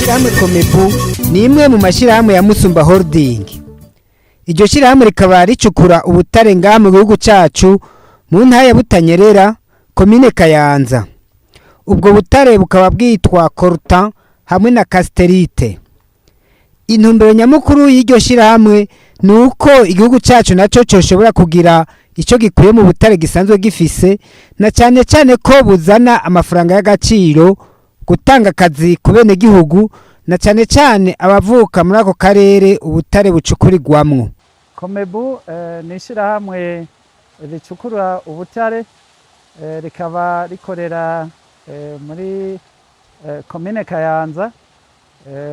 Ishirahamwe Komebu ni imwe mu mashirahamwe ya Musumba Holding. Iryo shirahamwe rikaba ricukura ubutare ngaha mu gihugu cacu mu ntara ya Butanyerera, komine Kayanza. Ubwo butare bukaba bwitwa coltan hamwe na casterite. Intumbero nyamukuru y'iryo shirahamwe nuko igihugu cacu naco coshobora kugira ico gikuye mu butare gisanzwe gifise, na cyane cyane ko buzana amafaranga y'agaciro, gutanga akazi ku bene gihugu, na cyane cyane abavuka muri ako karere ubutare bucukurirwamwo. Komebu ni ishirahamwe ricukura ubutare, rikaba rikorera muri komine Kayanza,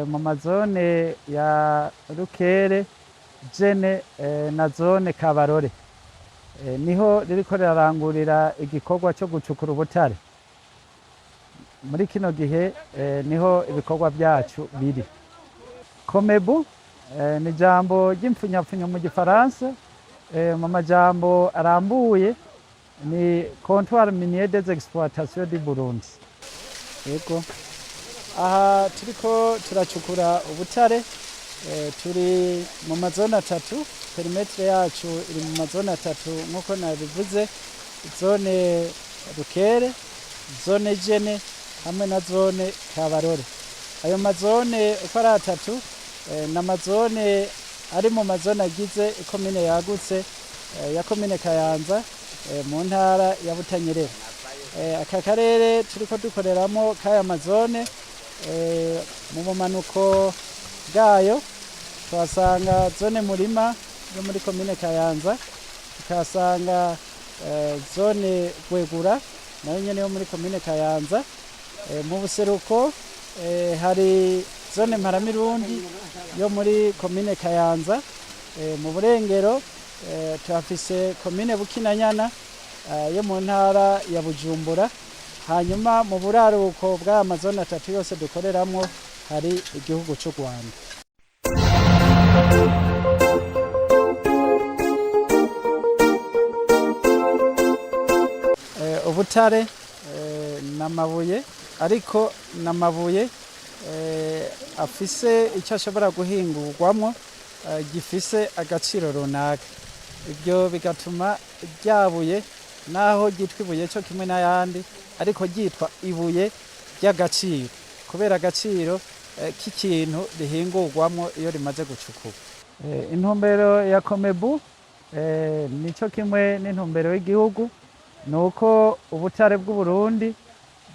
mu mazone ya Rukere, Jene na zone Kabarore. Niho ririko rirarangurira igikorwa cyo gucukura ubutare. Muri kino gihe niho ibikorwa byacu biri. Komebu ni jambo ry'imfunyapfunyo mu Gifaransa, mu majambo arambuye ni Comptoir Minier des Exploitations du Burundi. Yego. Aha turiko turacukura ubutare, turi mu mazone atatu, perimetre yacu iri mu mazone atatu nkuko nabivuze, zone Rukere, zone Jene hamwe na zone Kabarore. Ayo mazone uko ari atatu n'amazone ari mu mazone agize ikomine yagutse ya komine Kayanza mu ntara ya Butanyerera. Aka karere turiko dukoreramo kaya mazone, mu bumanuko bwayo tuhasanga zone Murima yo muri komine Kayanza, tukahasanga zone Gwegura nayo nyene yo muri komine Kayanza. Mu buseruko hari zone Mparamirundi yo muri komine Kayanza. Mu burengero tuhafise komine Bukinanyana yo mu ntara ya Bujumbura. Hanyuma mu buraruko bw'aya mazone atatu yose dukoreramo hari igihugu cy'u Rwanda. Ubutare n'amabuye, ariko n'amabuye afise icyo ashobora guhingurwamo gifise agaciro runaka. Ibyo bigatuma ryabuye naho ryitwa ibuye cyo kimwe n'ayandi, ariko ryitwa ibuye ry'agaciro kubera agaciro k'ikintu rihingurwamo iyo rimaze gucukura. Intumbero ya Komebu nico kimwe n'intumbero y'igihugu, nuko ubutare bw'u Burundi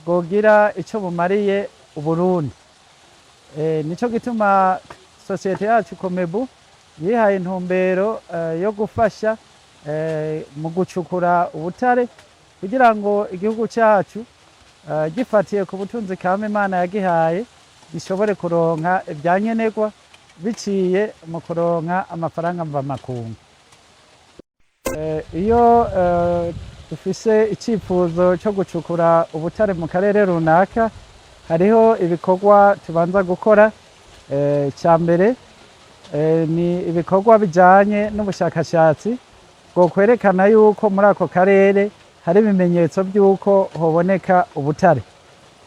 bwogira ico bumariye Uburundi. Nico gituma societe yacu Komebu yihaye intumbero yo gufasha mu gucukura ubutare kugira ngo igihugu cyacu gifatiye ku butunzi kame Imana yagihaye gishobore kuronka ibyankenerwa biciye mu kuronka amafaranga mvamakungu. Iyo dufise icifuzo cyo gucukura ubutare mu karere runaka, hariho ibikorwa tubanza gukora. Cya mbere ni ibikorwa bijanye n'ubushakashatsi bwo kwerekana yuko muri ako karere hari ibimenyetso by'uko hoboneka ubutare,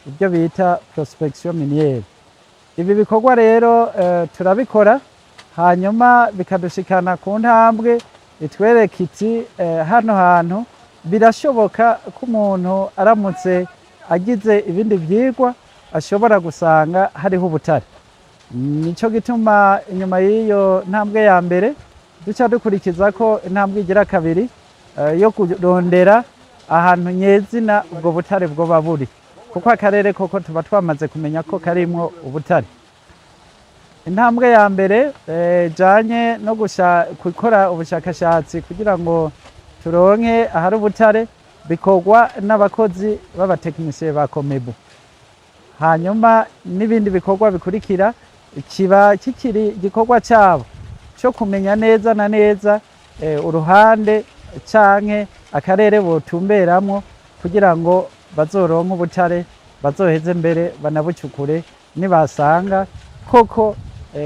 ibyo bita prospection miniere. Ibi bikorwa rero turabikora, hanyuma bikadushikana ku ntambwe itwereka iti hano hantu birashoboka ko umuntu aramutse agize ibindi vyigwa ashobora gusanga hariho ubutare. Nico gituma inyuma y'iyo ntambwe ya mbere duca dukurikiza ko intambwe igira kabiri yo kurondera ahantu nyezina ubwo butare bwoba buri, kuko akarere koko tuba twamaze kumenya ko karimwo ubutare. Intambwe ya mbere janye no gukora ubushakashatsi kugira ngo turonke ahari ubutare bikorwa n'abakozi b'abatekinisiye ba Komebu. Hanyuma n'ibindi bikorwa bikurikira kiba kikiri igikorwa cyabo cyo kumenya neza na neza uruhande canke akarere botumberamwo kugira ngo bazoronke ubutare, bazoheze mbere banabucukure nibasanga koko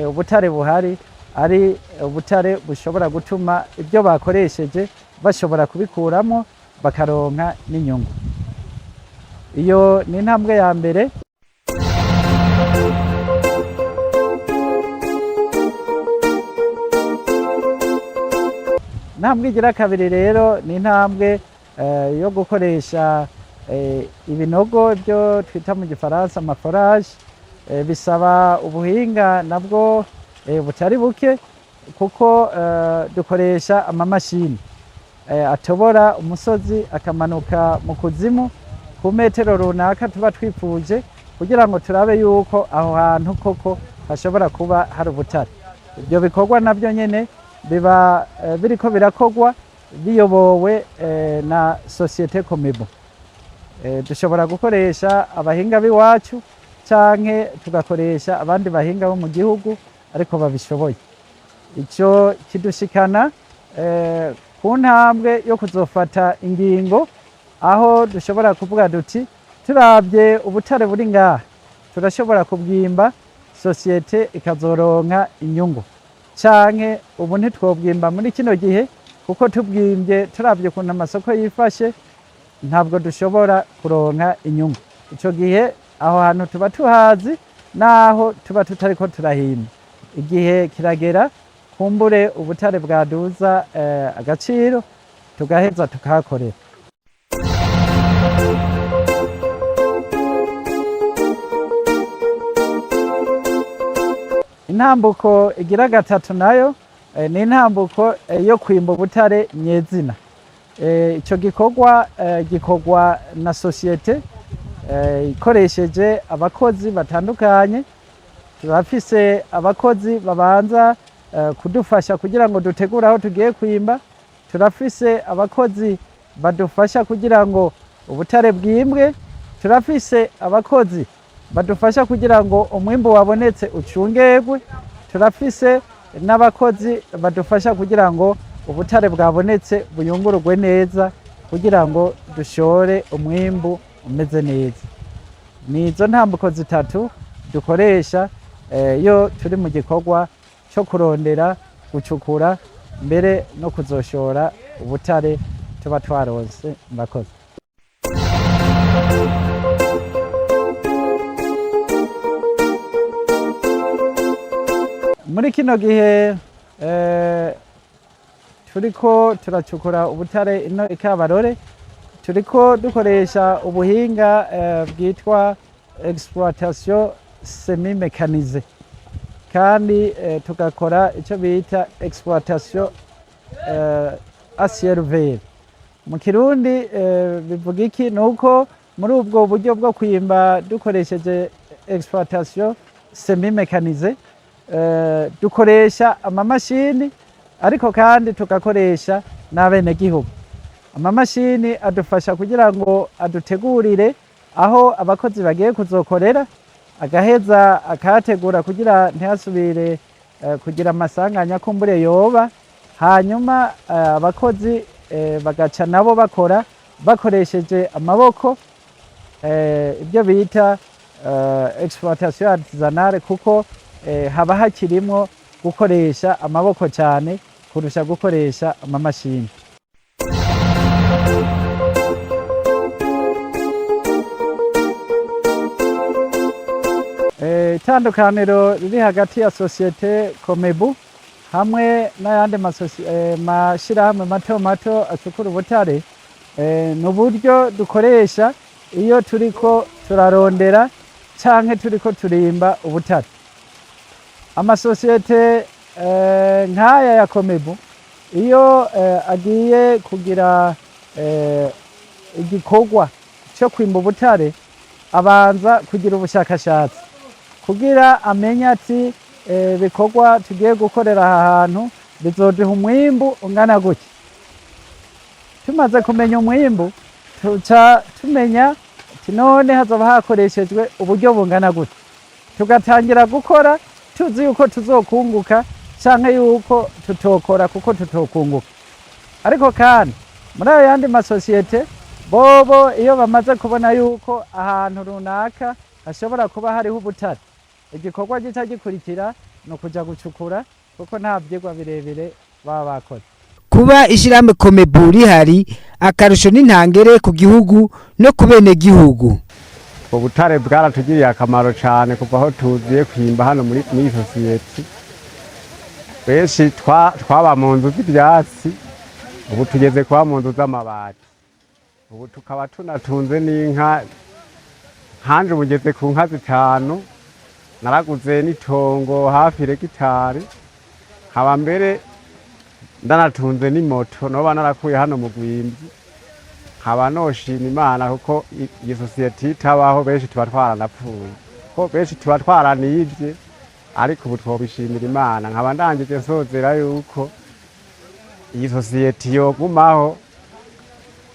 ubutare buhari ari ubutare bushobora gutuma ibyo bakoresheje bashobora kubikuramo bakaronka n'inyungu. Iyo ni intambwe ya mbere. intambwe igira kabiri rero ni intambwe yo gukoresha ibinogo byo twita mu gifaransa amaforage, bisaba ubuhinga nabwo butari buke kuko dukoresha amamashini atobora umusozi akamanuka mu kuzimu ku metero runaka tuba twifuje kugira ngo turabe yuko aho hantu koko hashobora kuba hari ubutare. Ibyo bikorwa nabyo nyene biba biriko birakorwa biyobowe na societe Comebu. Dushobora gukoresha abahinga b'iwacu canke tugakoresha abandi bahinga bo mu gihugu ariko babishoboye. Ico kidushikana ku ntambwe yo kuzofata ingingo aho dushobora kuvuga duti turabye ubutare buri ngaha turashobora kubwimba societe ikazoronka inyungu, canke ubu ntitwobwimba muri kino gihe kuko tubwimbye turabye ukuntu amasoko yifashe ntabwo dushobora kuronka inyungu. Ico gihe aho hantu tuba tuhazi naho tuba tutariko turahimba. Igihe kiragera kumbure ubutare bwaduza agaciro tugaheza tukahakorera. Intambuko igira gatatu nayo ni intambuko yo kwimba ubutare nyezina. Ico gikorwa gikorwa na societe ikoresheje abakozi batandukanye. Turafise abakozi babanza kudufasha kugira ngo dutegure aho tugiye kwimba. Turafise abakozi badufasha kugira ngo ubutare bwimbwe. Turafise abakozi badufasha kugira ngo umwimbu wabonetse ucungerwe. Turafise n'abakozi badufasha kugira ngo ubutare bwabonetse buyungururwe neza kugira ngo dushore umwimbu umeze neza. Nizo ntambuko zitatu dukoresha iyo turi mu gikorwa cyo kurondera, gucukura mbere no kuzoshora ubutare tuba twaronse. Murakoze. Muri kino gihe turiko turacukura ubutare ino Ikabarore, turiko dukoresha ubuhinga bwitwa exploitation semi mécanisée kandi tugakora ico bita exploitation à ciel ouvert. Mu Kirundi bivuga iki? Nuko muri ubwo buryo bwo kwimba dukoresheje exploitation semi mécanisée dukoresha amamashini ariko kandi tugakoresha n'abenegihugu. Amamashini adufasha kugira ngo adutegurire aho abakozi bagiye kuzokorera, agaheza akahategura kugira ntihasubire kugira amasanganya kumbure yoba, hanyuma abakozi bagaca nabo bakora bakoresheje amaboko, ibyo bita exploitation artisanale, kuko haba hakirimwo gukoresha amaboko cyane kurusha gukoresha amamashini. Itandukaniro riri hagati ya societe Comebu hamwe n'ayandi mashirahamwe mato mato acukura ubutare ni uburyo dukoresha iyo turiko turarondera canke turiko turimba ubutare. Amasosiyete nk'aya ya Comebu iyo agiye kugira igikorwa cyo kwimba ubutare abanza kugira ubushakashatsi kugira amenye ati bikorwa tugiye gukorera aha hantu bizoduha umwimbu ungana gutya. Tumaze kumenya umwimbu tuca tumenya ati none hazoba hakoreshejwe uburyo bungana gutya, tugatangira gukora tuzi yuko tuzokunguka canke yuko tutokora kuko tutokunguka. Ariko kandi muri ayo yandi masosiyete bobo iyo bamaze kubona yuko ahantu runaka hashobora kuba hariho ubutare, igikorwa gica gikurikira no kuja gucukura kuko nta vyigwa birebire baba bakoze. Kuba ishirahamwe Comebu rihari akarusho n'intangere ku gihugu no ku benegihugu. Ubutare bwaratugiriye akamaro cyane kuva aho tuziye kwimba hano muri sosiyete. Benshi twaba mu nzu z'ibyatsi ubu tugeze kwa mu nzu z'amabati, ubu tukaba tunatunze n'inka, hanje ubu ngeze ku nka 5, naraguze n'itongo hafi hegitari, nkaba mbere ndanatunze n'imoto noba narakuye hano mu Rwimbi, nkaba noshima Imana kuko iyi sosiyete itabaho benshi tuba twaranapfuye, ko benshi tuba twaranivye, ariko ubu twobishimira Imana. Nkaba ndangije nsozera yuko iyi sosiyete yogumaho,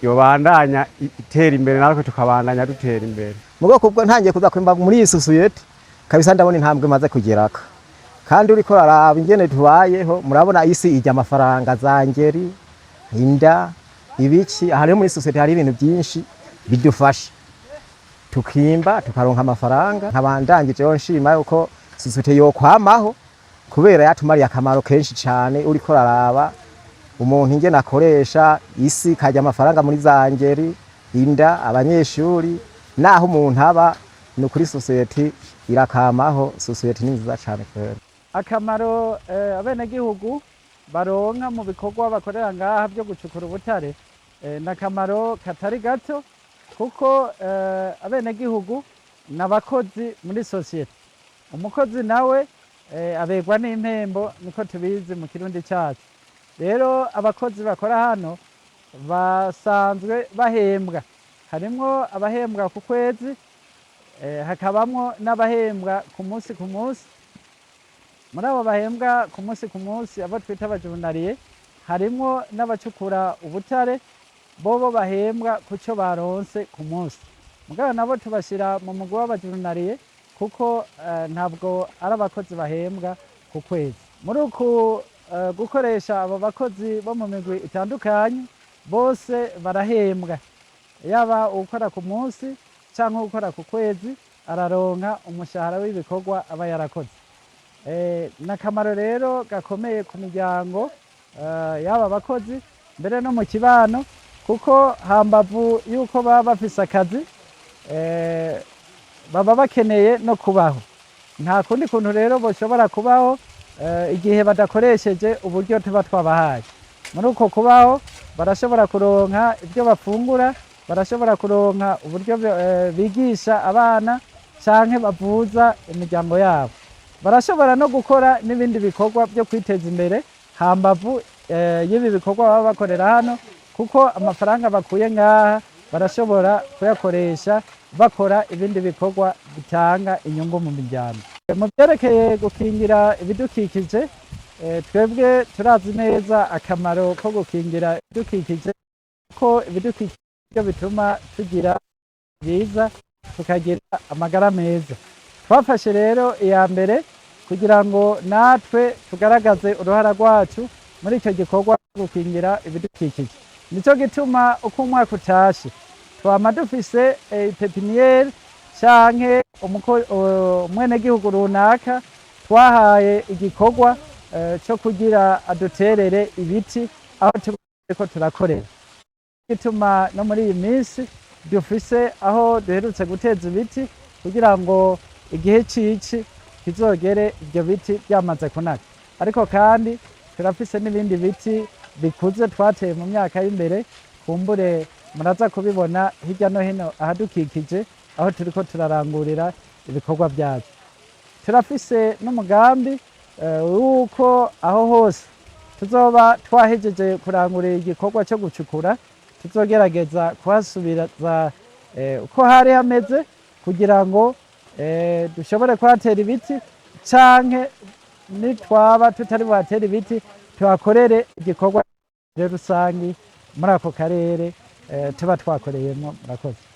yobandanya itera imbere, natwe tukabandanya dutera imbere. Mu bwoko bwo ntangiye kuza kwimba muri iyi sosiyete kabisa, ndabona intambwe maze kugeraka, kandi uriko araba ingene tubayeho, murabona isi ijya amafaranga za ngeri, inda, ibiki. Aha rero muri sosiyete hari ibintu byinshi bidufasha, tukimba tukaronka amafaranga. Nkabandangije yo nshima yuko sosiyete yokwamaho, kubera yatumariye akamaro kenshi cyane. Uriko araba umuntu ingene akoresha isi, kajya amafaranga muri za ngeri, inda, abanyeshuri, naho umuntu aba ni kuri sosiyete irakamaho. Sosiyete ni nziza cyane kwera. Akamaro abenegihugu baronka mu bikorwa bakorera ngaha byo gucukura ubutare n'akamaro katari gato, kuko abenegihugu n'abakozi muri sosiyete. Umukozi nawe abegwa n'impembo, niko tubizi mu kirundi cyacu. Rero abakozi bakora hano basanzwe bahembwa, harimwo abahembwa ku kwezi, hakabamwo n'abahembwa ku munsi ku munsi. Muri abo bahembwa ku munsi abo twita abajurnaliye, harimwo n'abacukura ubutare, bobo bahembwa kuco baronse ku munsi. Mugabo nabo tubashira mu mugwi w'abajurnaliye, kuko ntabwo ari abakozi bahembwa ku kwezi. Muri uku gukoresha abo bakozi bo mu migwi itandukanye, bose barahembwa, yaba ukora ku munsi cyangwa ukora ku kwezi, araronka umushahara w'ibikorwa aba yarakoze. N'akamaro rero gakomeye ku miryango y'aba bakozi, mbere no mu kibano, kuko hambavu yuko baba bafise akazi, baba bakeneye no kubaho. Nta kundi kuntu rero boshobora kubaho igihe badakoresheje uburyo tuba twabahaye. Muri uko kubaho barashobora kuronka ibyo bafungura, barashobora kuronka uburyo bigisha abana canke bavuza imiryango yabo, barashobora no gukora n'ibindi bikorwa byo kwiteza imbere hambavu y'ibi bikorwa baba bakorera hano, kuko amafaranga bakuye ngaha barashobora kuyakoresha bakora ibindi bikorwa bitanga inyungu mu miryango. Mu byerekeye gukingira ibidukikije, twebwe turazi neza akamaro ko gukingira ibidukikije, ko ibidukikije bituma tugira byiza, tukagira amagara meza. Twafashe rero iya mbere kugira ngo natwe tugaragaze uruhara rwacu muri icyo gikorwa cyo gukingira ibidukikije. Nicyo gituma uko umwaka utashe twama dufise pepiniyeri canke umwenegihugu runaka twahaye igikorwa cyo kugira aduterere ibiti aho turiko turakorera. Gituma no muri iyi minsi dufise aho duherutse guteza ibiti kugira ngo igihe cici kizogere ibyo biti byamaze kunaka. Ariko kandi turafise n'ibindi biti bikuze twateye mu myaka y'imbere, kumbure muraza kubibona hirya no hino ahadukikije aho turiko turarangurira ibikorwa byacu. Turafise n'umugambi wuko aho hose tuzoba twahejeje kurangurira igikorwa cyo gucukura, tuzogerageza kuhasubiraza uko hari hameze, kugira ngo dushobore kuhatera ibiti, canke nitwaba tutari buhatera ibiti tuhakorere igikorwa rusangi muri ako karere tuba twakoreyemo. Murakoze.